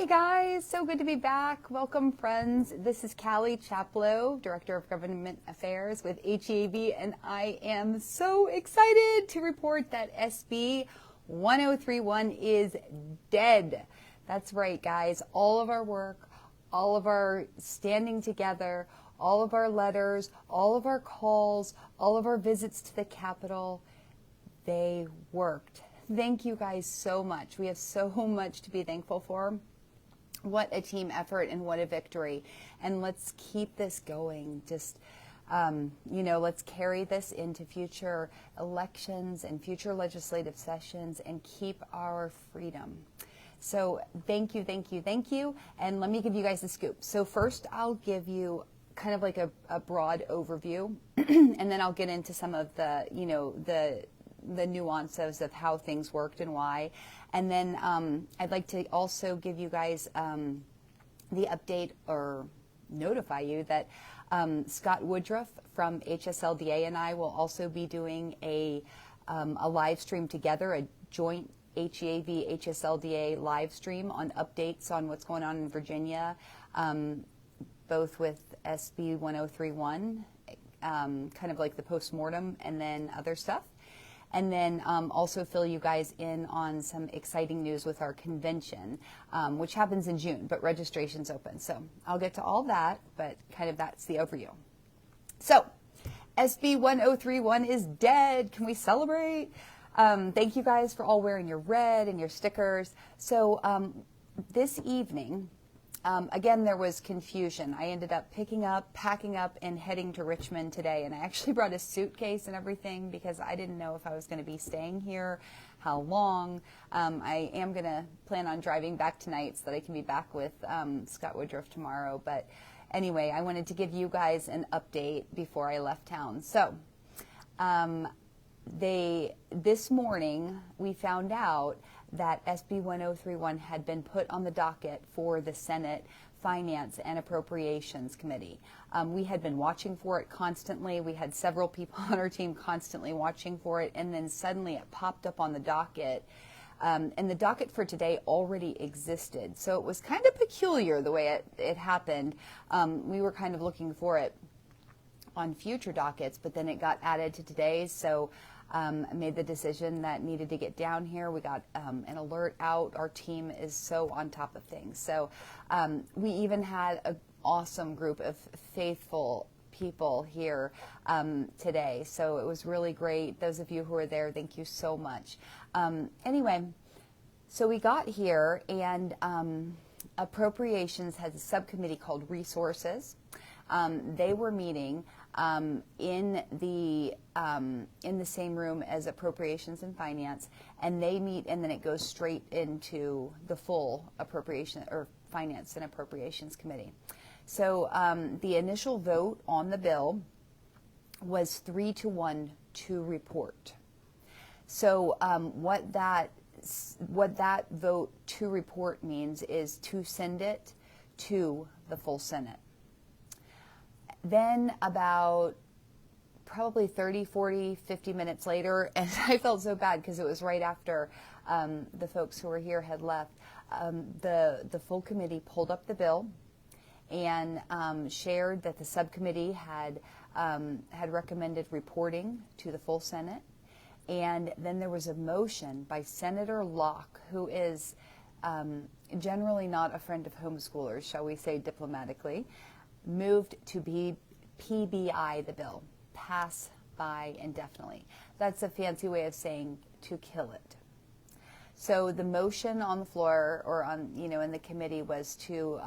Hey guys, so good to be back. Welcome friends. This is Callie Chaplow, Director of Government Affairs with HEAV, and I am so excited to report that SB 1031 is dead. That's right guys, all of our work, all of our standing together, all of our letters, all of our calls, all of our visits to the Capitol, they worked. Thank you guys so much. We have so much to be thankful for. What a team effort and what a victory. And let's keep this going. Just, let's carry this into future elections and future legislative sessions and keep our freedom. So thank you, thank you, thank you. And let me give you guys the scoop. So first I'll give you kind of like a broad overview and then I'll get into some of the, the nuances of how things worked and why. And then I'd like to also give you guys the update or notify you that Scott Woodruff from HSLDA and I will also be doing a live stream together, a joint HEAV HSLDA live stream on updates on what's going on in Virginia, both with SB 1031, kind of like the postmortem and then other stuff. And then also fill you guys in on some exciting news with our convention, which happens in June, but registration's open. So I'll get to all that, but kind of that's the overview. So SB 1031 is dead. Can we celebrate? Thank you guys for all wearing your red and your stickers. So this evening, again, there was confusion. I ended up packing up, and heading to Richmond today. And I actually brought a suitcase and everything because I didn't know if I was going to be staying here, how long. I am going to plan on driving back tonight so that I can be back with Scott Woodruff tomorrow. But anyway, I wanted to give you guys an update before I left town. So this morning, we found out that SB 1031 had been put on the docket for the Senate Finance and Appropriations Committee. We had been watching for it constantly. We had several people on our team constantly watching for it, and then suddenly it popped up on the docket. And the docket for today already existed. So it was kind of peculiar the way it happened. We were kind of looking for it on future dockets, but then it got added to today's. So I made the decision that needed to get down here. We got an alert out. Our team is so on top of things. So we even had an awesome group of faithful people here today. So it was really great. Those of you who were there, thank you so much. Anyway, so we got here, and Appropriations has a subcommittee called Resources. They were meeting in the same room as Appropriations and Finance, and they meet, and then it goes straight into the full Appropriation or Finance and Appropriations Committee. So the initial vote on the bill was 3-1 to report. So what that vote to report means is to send it to the full Senate. Then about probably 30, 40, 50 minutes later, and I felt so bad because it was right after the folks who were here had left, the full committee pulled up the bill and shared that the subcommittee had recommended reporting to the full Senate. And then there was a motion by Senator Locke, who is generally not a friend of homeschoolers, shall we say diplomatically, moved to be PBI the bill, pass by indefinitely. That's a fancy way of saying to kill it. So the motion on the floor or on, in the committee was to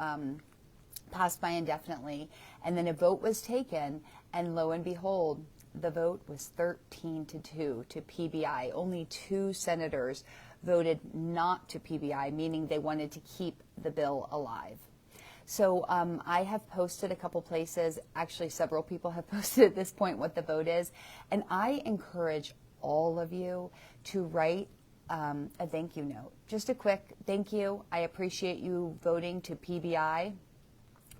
pass by indefinitely, and then a vote was taken, and lo and behold, the vote was 13-2 to PBI. Only 2 senators voted not to PBI, meaning they wanted to keep the bill alive. So I have posted a couple places, actually several people have posted at this point what the vote is, and I encourage all of you to write a thank you note. Just a quick thank you. I appreciate you voting to PBI.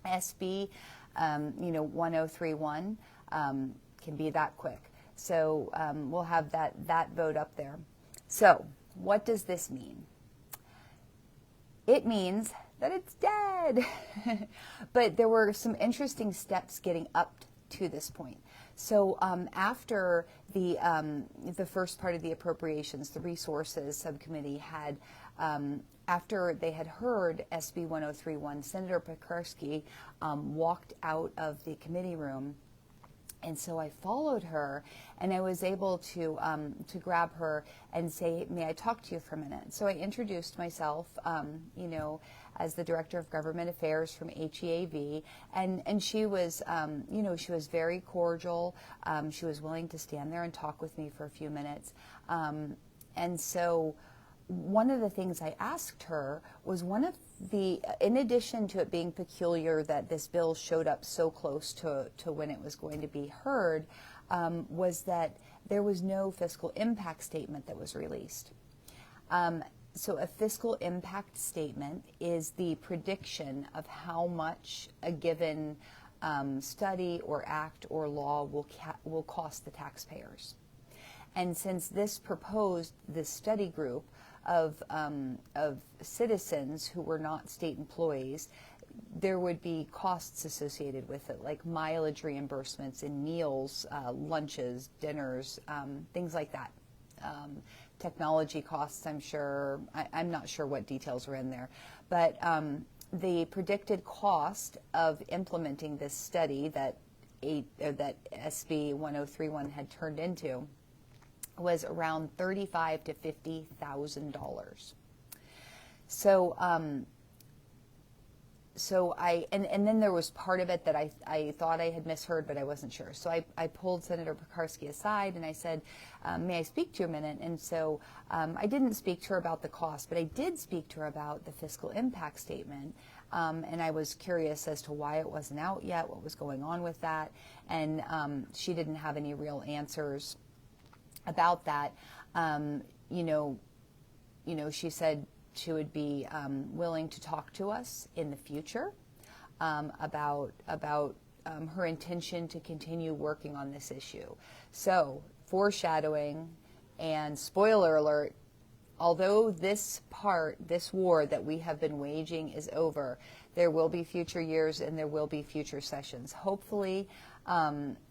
SB 1031 can be that quick. So we'll have that vote up there. So what does this mean? It means that it's dead. But there were some interesting steps getting up to this point. So after the first part of the appropriations, the resources subcommittee had, after they had heard SB 1031, Senator Pekarsky walked out of the committee room. And so I followed her, and I was able to grab her and say, "May I talk to you for a minute?" So I introduced myself, as the Director of Government Affairs from HEAV, and she was, she was very cordial. She was willing to stand there and talk with me for a few minutes, and so one of the things I asked her was in addition to it being peculiar that this bill showed up so close to when it was going to be heard, was that there was no fiscal impact statement that was released. So a fiscal impact statement is the prediction of how much a given study or act or law will cost the taxpayers. And since this study group of citizens who were not state employees, there would be costs associated with it, like mileage reimbursements in meals, lunches, dinners, things like that. Technology costs, I'm sure. I'm not sure what details were in there. But the predicted cost of implementing this study that SB 1031 had turned into was around $35,000 to $50,000. So, and then there was part of it that I thought I had misheard, but I wasn't sure. So I pulled Senator Pekarsky aside and I said, "May I speak to you a minute?" And so I didn't speak to her about the cost, but I did speak to her about the fiscal impact statement. And I was curious as to why it wasn't out yet, what was going on with that, and she didn't have any real answers about that. She said she would be willing to talk to us in the future about her intention to continue working on this issue. So, foreshadowing and spoiler alert, although this war that we have been waging is over, there will be future years and there will be future sessions. Hopefully,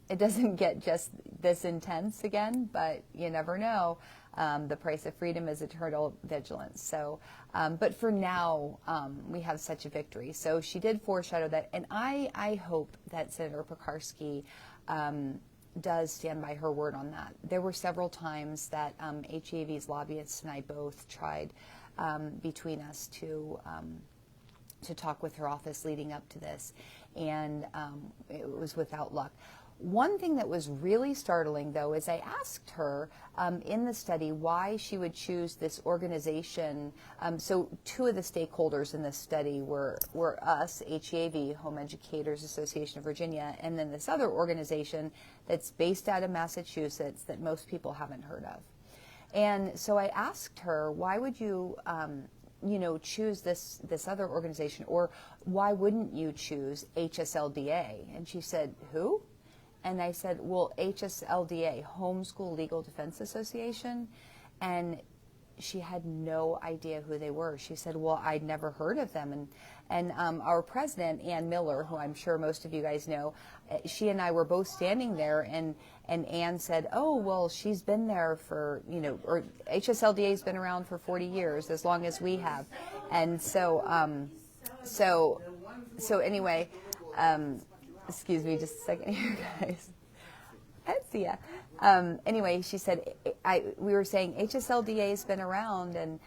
it doesn't get just this intense again, but you never know. The price of freedom is eternal vigilance. So, but for now, we have such a victory. So she did foreshadow that, and I hope that Senator Pekarsky does stand by her word on that. There were several times that HEAV's lobbyists and I both tried between us to talk with her office leading up to this, and it was without luck. One thing that was really startling, though, is I asked her in the study why she would choose this organization. So two of the stakeholders in this study were us, HEAV, Home Educators Association of Virginia, and then this other organization that's based out of Massachusetts that most people haven't heard of. And so I asked her, why would you choose this other organization, or why wouldn't you choose HSLDA? And she said, "Who?" And I said, "Well, HSLDA, Homeschool Legal Defense Association." And she had no idea who they were. She said, "Well, I'd never heard of them." And our president, Ann Miller, who I'm sure most of you guys know, she and I were both standing there, and Ann said, "Oh, well, she's been there for, or HSLDA's been around for 40 years, as long as we have." And so anyway, excuse me just a second here, guys. Let's see ya. Anyway, she said, we were saying HSLDA's been around, and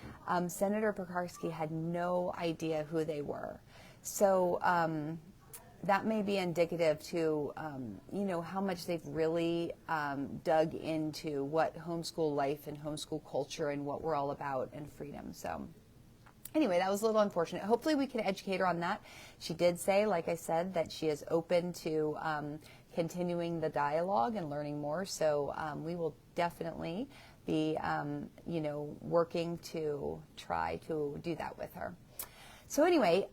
Senator Pekarsky had no idea who they were. So that may be indicative to, how much they've really dug into what homeschool life and homeschool culture and what we're all about and freedom. So anyway, that was a little unfortunate. Hopefully we can educate her on that. She did say, like I said, that she is open to continuing the dialogue and learning more. So we will definitely be, working to try to do that with her. So anyway,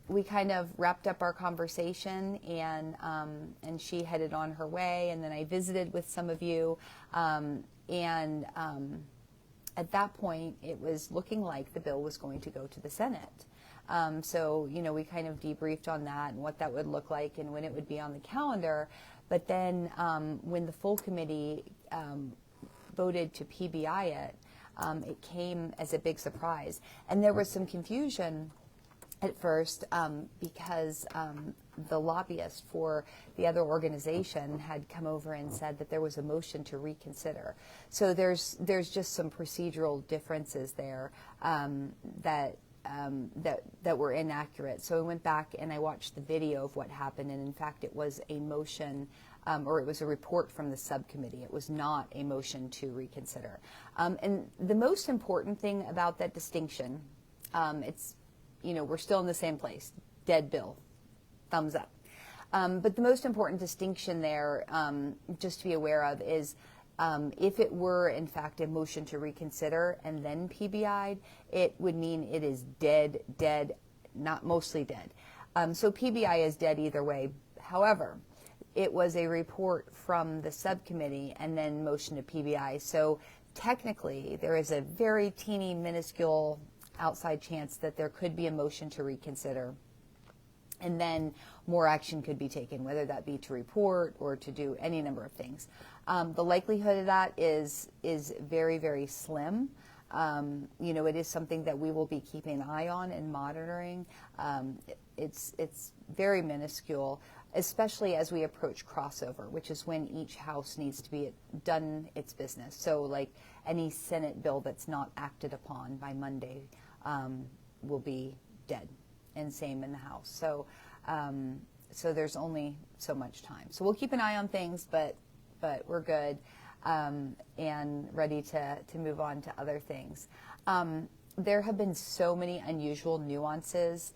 we kind of wrapped up our conversation, and she headed on her way. And then I visited with some of you, and at that point, it was looking like the bill was going to go to the Senate. So, we kind of debriefed on that and what that would look like and when it would be on the calendar. But then when the full committee voted to PBI it, it came as a big surprise. And there was some confusion at first because the lobbyist for the other organization had come over and said that there was a motion to reconsider. So there's just some procedural differences there that were inaccurate. So I went back and I watched the video of what happened, and in fact it was a motion or it was a report from the subcommittee. It was not a motion to reconsider. And the most important thing about that distinction, it's, we're still in the same place, dead bill, thumbs up. But the most important distinction there, just to be aware of, is if it were, in fact, a motion to reconsider and then PBI'd, it would mean it is dead, not mostly dead. So PBI is dead either way. However, it was a report from the subcommittee and then motion to PBI. So technically, there is a very teeny, minuscule outside chance that there could be a motion to reconsider. And then more action could be taken, whether that be to report or to do any number of things. The likelihood of that is very, very slim. It is something that we will be keeping an eye on and monitoring. It's very minuscule, especially as we approach crossover, which is when each house needs to be done its business. So like any Senate bill that's not acted upon by Monday will be dead, and same in the House. So so there's only so much time. So we'll keep an eye on things, but we're good and ready to move on to other things. There have been so many unusual nuances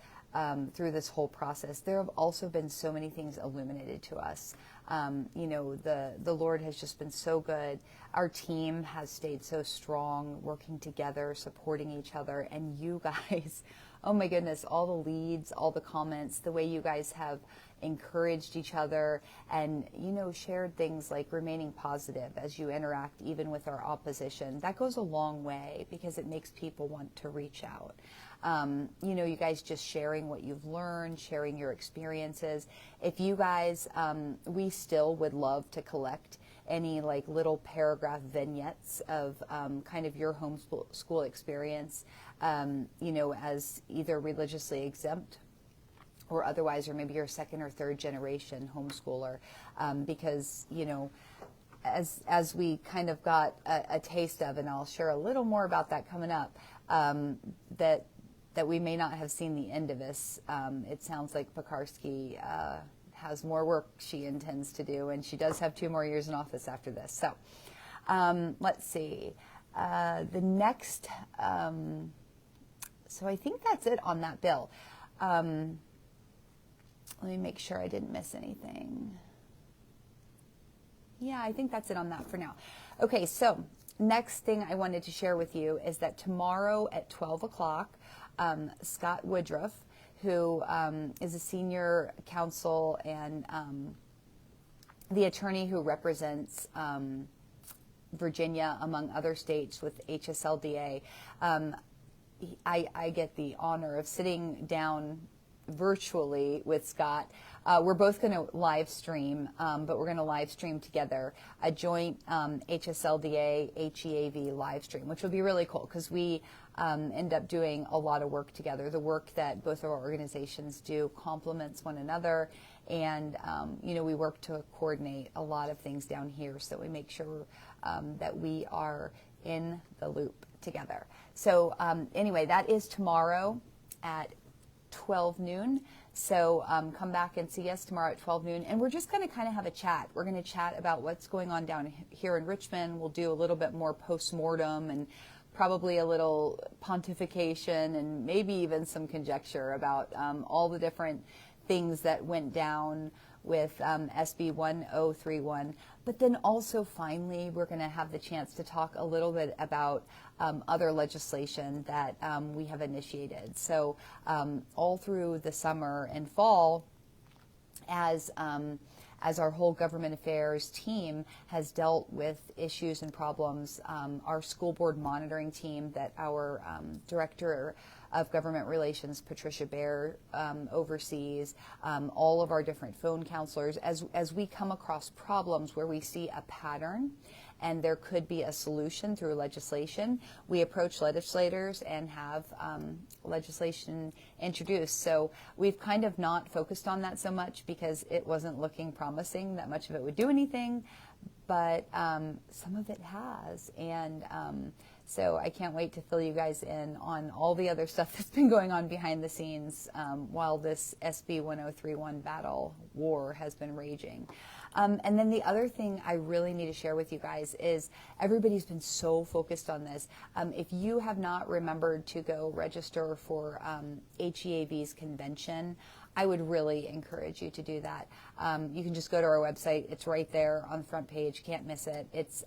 through this whole process. There have also been so many things illuminated to us. The Lord has just been so good. Our team has stayed so strong, working together, supporting each other, and you guys, oh my goodness, all the leads, all the comments, the way you guys have encouraged each other and, shared things like remaining positive as you interact even with our opposition. That goes a long way because it makes people want to reach out. You guys just sharing what you've learned, sharing your experiences. If you guys, we still would love to collect any like little paragraph vignettes of kind of your homeschool experience, as either religiously exempt or otherwise, or maybe you're a second or third generation homeschooler, because, as we kind of got a taste of, and I'll share a little more about that coming up, that we may not have seen the end of this. It sounds like Pekarsky has more work she intends to do, and she does have 2 more years in office after this. So let's see. The next, so I think that's it on that bill. Let me make sure I didn't miss anything. Yeah, I think that's it on that for now. Okay, so next thing I wanted to share with you is that tomorrow at 12 o'clock, Scott Woodruff, who is a senior counsel and the attorney who represents Virginia, among other states, with HSLDA, I get the honor of sitting down virtually with Scott. We're both going to live stream, but we're going to live stream together a joint HSLDA HEAV live stream, which will be really cool because we end up doing a lot of work together. The work that both of our organizations do complements one another, and we work to coordinate a lot of things down here so that we make sure that we are in the loop together. So anyway, that is tomorrow at 12 noon. So come back and see us tomorrow at 12 noon. And we're just going to kind of have a chat. We're going to chat about what's going on down here in Richmond. We'll do a little bit more post-mortem and probably a little pontification and maybe even some conjecture about all the different things that went down with SB1031. But then also finally, we're going to have the chance to talk a little bit about other legislation that we have initiated. So all through the summer and fall, as as our whole government affairs team has dealt with issues and problems, our school board monitoring team that our director of government relations, Patricia Bear, oversees, all of our different phone counselors, as we come across problems where we see a pattern and there could be a solution through legislation, we approach legislators and have legislation introduced. So we've kind of not focused on that so much because it wasn't looking promising that much of it would do anything, but some of it has. And so I can't wait to fill you guys in on all the other stuff that's been going on behind the scenes while this SB1031 battle war has been raging. And then the other thing I really need to share with you guys is everybody's been so focused on this. If you have not remembered to go register for HEAV's convention, I would really encourage you to do that. You can just go to our website. It's right there on the front page. Can't miss it. It's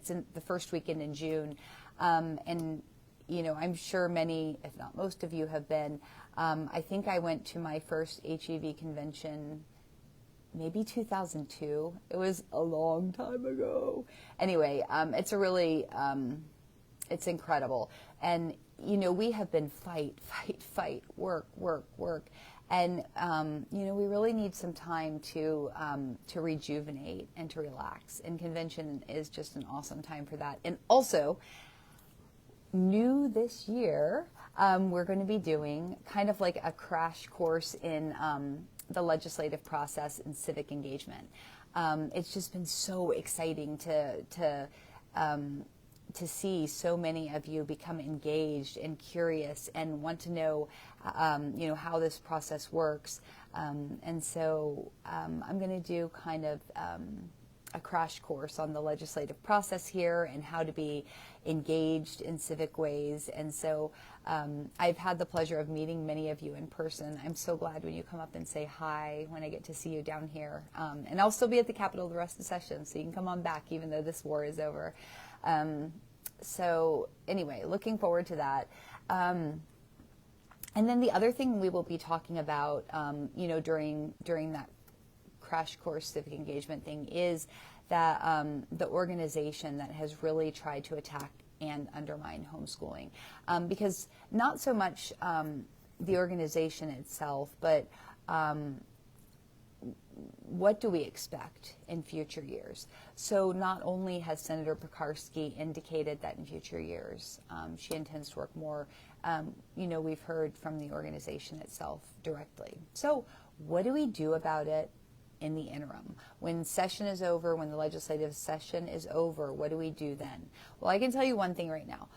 in the first weekend in June. And, you know, I'm sure many, if not most of you have been. I think I went to my first HEV convention maybe 2002. It was a long time ago. Anyway, it's a really, it's incredible. And, you know, we have been fight, work. And, you know, we really need some time to rejuvenate and to relax. And convention is just an awesome time for that. And also, new this year, we're going to be doing kind of like a crash course in the legislative process and civic engagement. It's just been so exciting to see so many of you become engaged and curious and want to know, you know, how this process works. And so I'm going to do kind of a crash course on the legislative process here and how to be engaged in civic ways. And so I've had the pleasure of meeting many of you in person. I'm so glad when you come up and say hi when I get to see you down here. And I'll still be at the Capitol the rest of the session, so you can come on back even though this war is over. So anyway, looking forward to that. And then the other thing we will be talking about, you know, during that crash course civic engagement thing is that the organization that has really tried to attack and undermine homeschooling. Because not so much the organization itself, but what do we expect in future years? So not only has Senator Pekarsky indicated that in future years she intends to work more, you know, we've heard from the organization itself directly. So what do we do about it in the interim? When session is over, when the legislative session is over, what do we do then? Well, I can tell you one thing right now.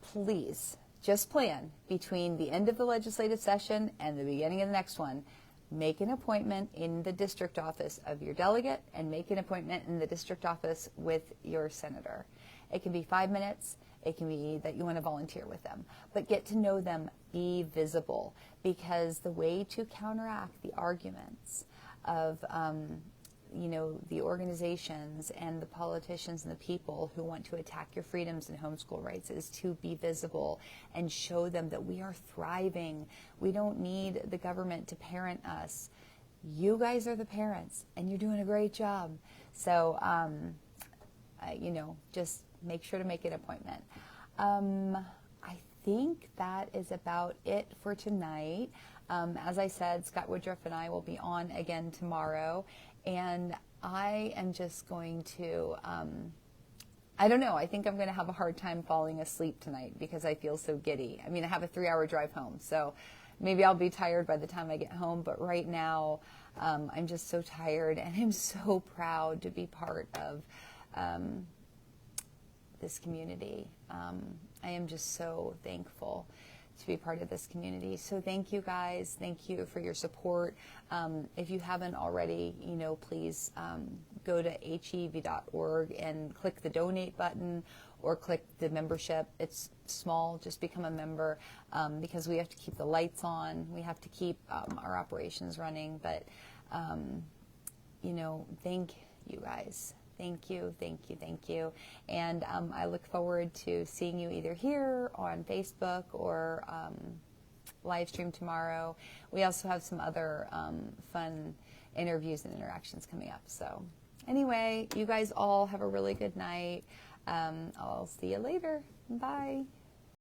Please just plan between the end of the legislative session and the beginning of the next one. Make an appointment in the district office of your delegate and make an appointment in the district office with your senator. It can be 5 minutes. It can be that you want to volunteer with them. But get to know them, be visible, because the way to counteract the arguments of you know, the organizations and the politicians and the people who want to attack your freedoms and homeschool rights is to be visible and show them that we are thriving. We don't need the government to parent us. You guys are the parents, and you're doing a great job. So, you know, just make sure to make an appointment. I think that is about it for tonight. As I said, Scott Woodruff and I will be on again tomorrow, and I am just going to, I don't know, I think I'm going to have a hard time falling asleep tonight because I feel so giddy. I mean, I have a 3-hour drive home, so maybe I'll be tired by the time I get home, but right now I'm just so tired, and I'm so proud to be part of this community. I am just so thankful to be part of this community. So thank you guys. Thank you for your support. If you haven't already, you know, please go to HEAV.org and click the donate button or click the membership. It's small, just become a member because we have to keep the lights on. We have to keep our operations running. But, you know, thank you guys. Thank you, thank you, thank you. And I look forward to seeing you either here or on Facebook or live stream tomorrow. We also have some other fun interviews and interactions coming up. So anyway, you guys all have a really good night. I'll see you later. Bye.